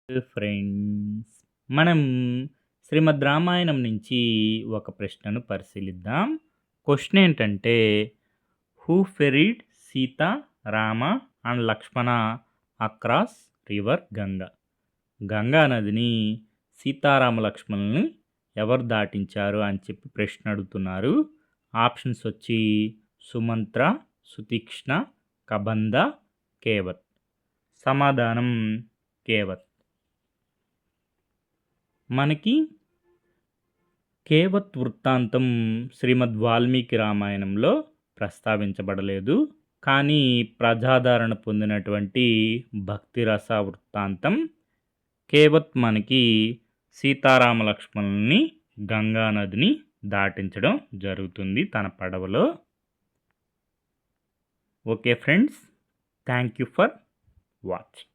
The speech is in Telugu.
ఫ్రెండ్స్, మనం శ్రీమద్ రామాయణం నుంచి ఒక ప్రశ్నను పరిశీలిద్దాం. క్వశ్చన్ ఏంటంటే, who ferried Sita, Rama and Lakshmana across river Ganga? Ganga నదిని సీతారామ లక్ష్మణుల్ని ఎవరు దాటించారు అని చెప్పి ప్రశ్న అడుగుతున్నారు. ఆప్షన్స్ వచ్చి సుమంత్ర, సుతీక్ష్ణ, కబంద, కేవత్. సమాధానం కేవత్. మనకి కేవత్ వృత్తాంతం శ్రీమద్ వాల్మీకి రామాయణంలో ప్రస్తావించబడలేదు, కానీ ప్రజాదరణ పొందినటువంటి భక్తిరస వృత్తాంతం కేవత్ మనకి సీతారామ లక్ష్మణుల్ని గంగా నదిని దాటించడం జరుగుతుంది తన పడవలో. Okay friends, thank you for watching.